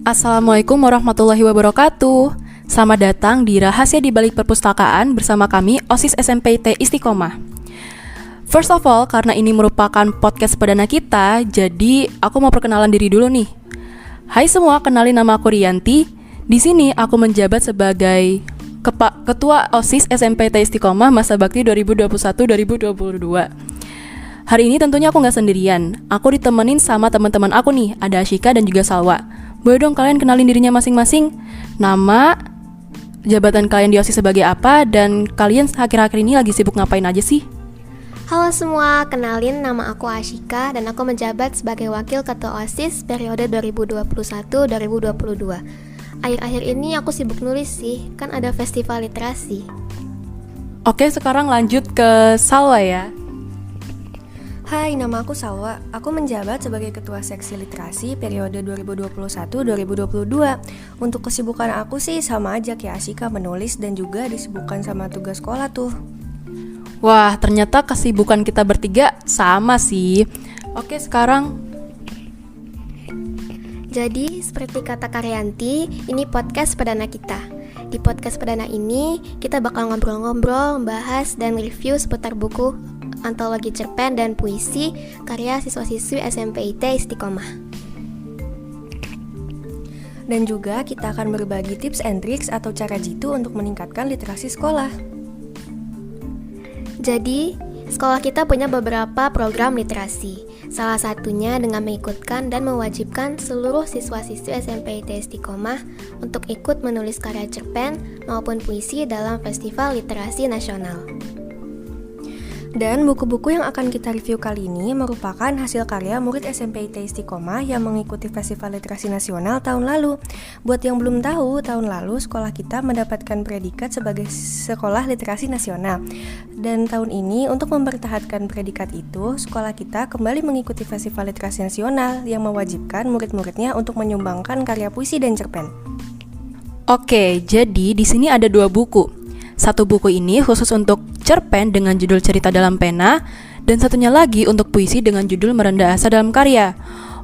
Assalamualaikum warahmatullahi wabarakatuh. Selamat datang di Rahasia di Balik Perpustakaan bersama kami OSIS SMPT Istiqomah. First of all, karena ini merupakan podcast perdana kita, jadi aku mau perkenalan diri dulu nih. Hai semua, kenalin nama aku Rianti. Di sini aku menjabat sebagai Ketua OSIS SMPT Istiqomah masa bakti 2021-2022. Hari ini tentunya aku nggak sendirian. Aku ditemenin sama teman-teman aku nih, ada Ashika dan juga Salwa. Boleh dong kalian kenalin dirinya masing-masing. Nama, jabatan kalian di OSIS sebagai apa, dan kalian akhir-akhir ini lagi sibuk ngapain aja sih? Halo semua, kenalin nama aku Ashika dan aku menjabat sebagai Wakil Ketua OSIS periode 2021-2022. Akhir-akhir ini aku sibuk nulis sih, kan ada festival literasi. Oke, sekarang lanjut ke Salwa ya. Hai, nama aku Salwa. Aku menjabat sebagai Ketua Seksi Literasi periode 2021-2022. Untuk kesibukan aku sih sama aja kayak Ashika, menulis dan juga disibukkan sama tugas sekolah tuh. Wah, ternyata kesibukan kita bertiga sama sih. Oke, sekarang Jadi, seperti kata Karyanti, ini podcast perdana kita. Di podcast perdana ini, kita bakal ngobrol-ngobrol, membahas, dan review seputar buku, antologi cerpen, dan puisi karya siswa-siswi SMPT Istiqomah. Dan juga kita akan berbagi tips and tricks atau cara jitu untuk meningkatkan literasi sekolah. Jadi, sekolah kita punya beberapa program literasi. Salah satunya dengan mengikutkan dan mewajibkan seluruh siswa-siswi SMPT Istiqomah untuk ikut menulis karya cerpen maupun puisi dalam Festival Literasi Nasional. Dan buku-buku yang akan kita review kali ini merupakan hasil karya murid SMPT Istiqomah yang mengikuti Festival Literasi Nasional tahun lalu. Buat yang belum tahu, tahun lalu sekolah kita mendapatkan predikat sebagai Sekolah Literasi Nasional. Dan tahun ini untuk mempertahankan predikat itu, sekolah kita kembali mengikuti Festival Literasi Nasional yang mewajibkan murid-muridnya untuk menyumbangkan karya puisi dan cerpen. Oke, jadi di sini ada 2 buku. Satu buku ini khusus untuk cerpen dengan judul Cerita dalam Pena, dan satunya lagi untuk puisi dengan judul Merendah Asa dalam Karya.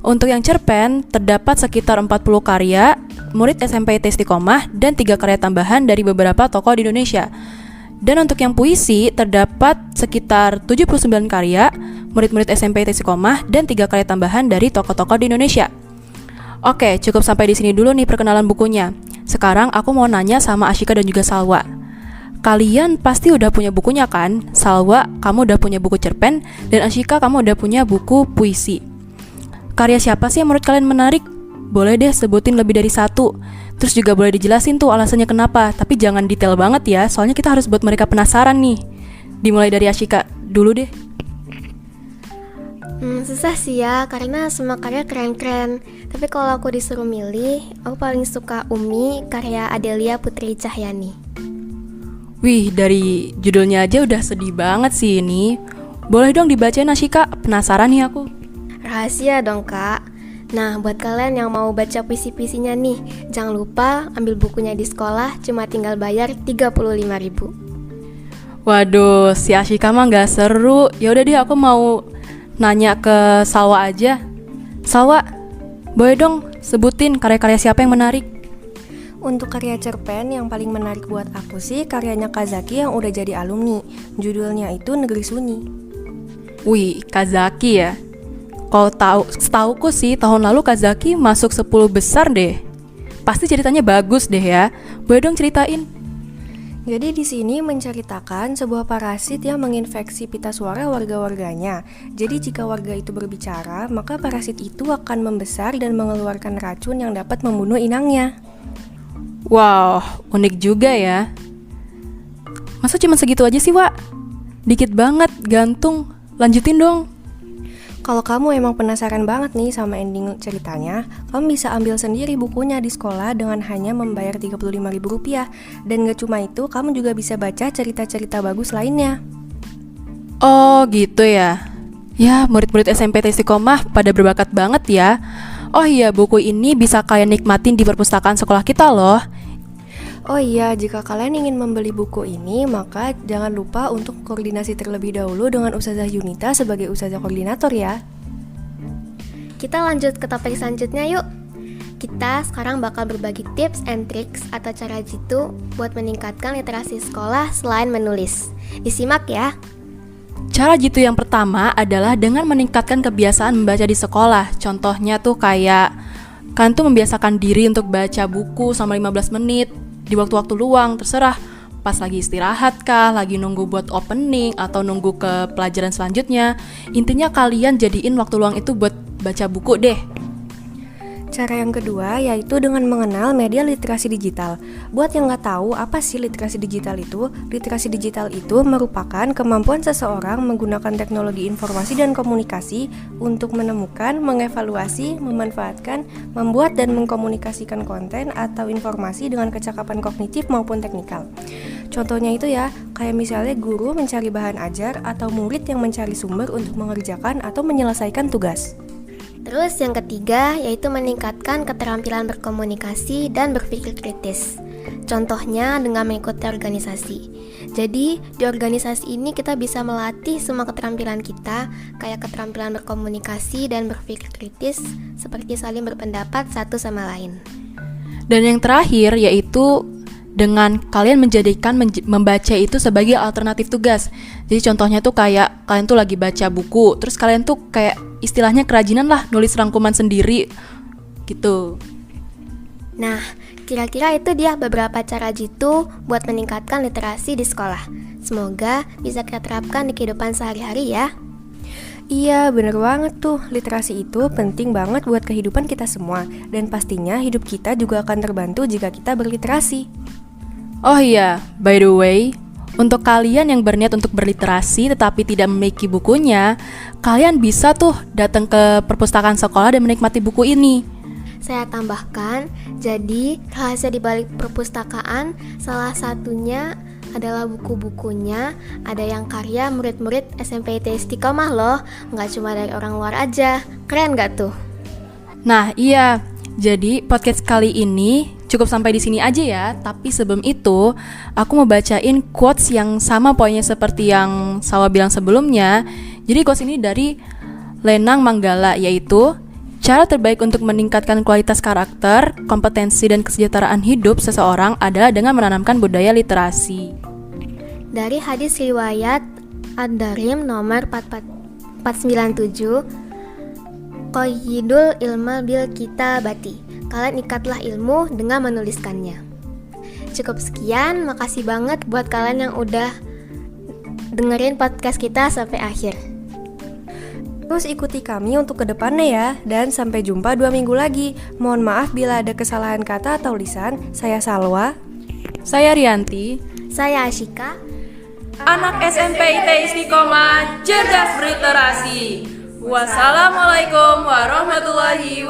Untuk yang cerpen, terdapat sekitar 40 karya murid SMPT Istiqomah dan 3 karya tambahan dari beberapa tokoh di Indonesia. Dan untuk yang puisi, terdapat sekitar 79 karya murid-murid SMPT Istiqomah dan 3 karya tambahan dari tokoh-tokoh di Indonesia. Oke, cukup sampai di sini dulu nih perkenalan bukunya. Sekarang aku mau nanya sama Ashika dan juga Salwa. Kalian pasti udah punya bukunya kan? Salwa, kamu udah punya buku cerpen, dan Ashika, kamu udah punya buku puisi. Karya siapa sih yang menurut kalian menarik? Boleh deh sebutin lebih dari 1. Terus juga boleh dijelasin tuh alasannya kenapa, tapi jangan detail banget ya, soalnya kita harus buat mereka penasaran nih. Dimulai dari Ashika dulu deh. Susah sih ya, karena semua karya keren-keren. Tapi kalau aku disuruh milih, aku paling suka Umi karya Adelia Putri Cahyani. Wih, dari judulnya aja udah sedih banget sih ini. Boleh dong dibacain Ashika, penasaran nih aku. Rahasia dong kak. Nah, buat kalian yang mau baca puisi-puisinya nih, jangan lupa ambil bukunya di sekolah, cuma tinggal bayar 35.000. Waduh, si Ashika mah gak seru. Yaudah deh, aku mau nanya ke Salwa aja. Salwa, boleh dong sebutin karya-karya siapa yang menarik? Untuk karya cerpen yang paling menarik buat aku sih karyanya Kazaki yang udah jadi alumni. Judulnya itu Negeri Sunyi. Wih, Kazaki ya. Kalau setauku sih tahun lalu Kazaki masuk 10 besar deh. Pasti ceritanya bagus deh ya. Boleh dong ceritain? Jadi di sini menceritakan sebuah parasit yang menginfeksi pita suara warga-warganya. Jadi jika warga itu berbicara, maka parasit itu akan membesar dan mengeluarkan racun yang dapat membunuh inangnya. Wow, unik juga ya. Masa cuma segitu aja sih, Wak? Dikit banget, gantung. Lanjutin dong. Kalau kamu emang penasaran banget nih sama ending ceritanya, kamu bisa ambil sendiri bukunya di sekolah dengan hanya membayar Rp35.000. Dan gak cuma itu, kamu juga bisa baca cerita-cerita bagus lainnya. Oh, gitu ya. Ya, murid-murid SMPT Istiqomah pada berbakat banget ya. Oh iya, buku ini bisa kalian nikmatin di perpustakaan sekolah kita loh. Oh iya, jika kalian ingin membeli buku ini, maka jangan lupa untuk koordinasi terlebih dahulu dengan Ustazah Yunita sebagai Ustazah Koordinator ya. Kita lanjut ke topik selanjutnya yuk. kita sekarang bakal berbagi tips and tricks atau cara jitu buat meningkatkan literasi sekolah selain menulis. Disimak ya. Cara jitu yang pertama adalah dengan meningkatkan kebiasaan membaca di sekolah. Contohnya tuh kayak kalian tuh membiasakan diri untuk baca buku selama 15 menit di waktu-waktu luang, terserah pas lagi istirahat kah, lagi nunggu buat opening atau nunggu ke pelajaran selanjutnya. Intinya kalian jadiin waktu luang itu buat baca buku deh. Cara yang kedua yaitu dengan mengenal media literasi digital. Buat yang nggak tahu apa sih literasi digital itu merupakan kemampuan seseorang menggunakan teknologi informasi dan komunikasi untuk menemukan, mengevaluasi, memanfaatkan, membuat dan mengkomunikasikan konten atau informasi dengan kecakapan kognitif maupun teknikal. Contohnya itu ya, kayak misalnya guru mencari bahan ajar atau murid yang mencari sumber untuk mengerjakan atau menyelesaikan tugas. Terus yang ketiga yaitu meningkatkan keterampilan berkomunikasi dan berpikir kritis. Contohnya dengan mengikuti organisasi. Jadi di organisasi ini kita bisa melatih semua keterampilan kita, kayak keterampilan berkomunikasi dan berpikir kritis, seperti saling berpendapat satu sama lain. Dan yang terakhir yaitu dengan kalian menjadikan membaca itu sebagai alternatif tugas. Jadi contohnya tuh kayak kalian tuh lagi baca buku, terus kalian tuh kayak istilahnya kerajinan lah nulis rangkuman sendiri gitu. Nah, kira-kira itu dia beberapa cara jitu buat meningkatkan literasi di sekolah. Semoga bisa kita terapkan di kehidupan sehari-hari ya. Iya, bener banget tuh. Literasi itu penting banget buat kehidupan kita semua. Dan pastinya hidup kita juga akan terbantu jika kita berliterasi. Oh iya, by the way, untuk kalian yang berniat untuk berliterasi tetapi tidak memiliki bukunya, kalian bisa tuh datang ke perpustakaan sekolah dan menikmati buku ini. Saya tambahkan, jadi rahasia di balik perpustakaan salah satunya adalah buku-bukunya. Ada yang karya murid-murid SMP ITS Istiqomah loh, nggak cuma dari orang luar aja. Keren nggak tuh? Nah iya, jadi podcast kali ini cukup sampai di sini aja ya. Tapi sebelum itu, aku mau bacain quotes yang sama poinnya seperti yang Sawa bilang sebelumnya. Jadi quotes ini dari Lenang Manggala, yaitu cara terbaik untuk meningkatkan kualitas karakter, kompetensi, dan kesejahteraan hidup seseorang adalah dengan menanamkan budaya literasi. Dari hadis riwayat Ad-Darim nomor 497, Qayyidul ilma bil kitabati. Kalian ikatlah ilmu dengan menuliskannya. Cukup sekian, makasih banget buat kalian yang udah dengerin podcast kita sampai akhir. Terus ikuti kami untuk kedepannya ya. Dan sampai jumpa 2 minggu lagi. Mohon maaf bila ada kesalahan kata atau lisan. Saya Salwa. Saya Rianti. Saya Ashika. Anak SMP ITS Istiqomah, cerdas berliterasi. Wassalamualaikum warahmatullahi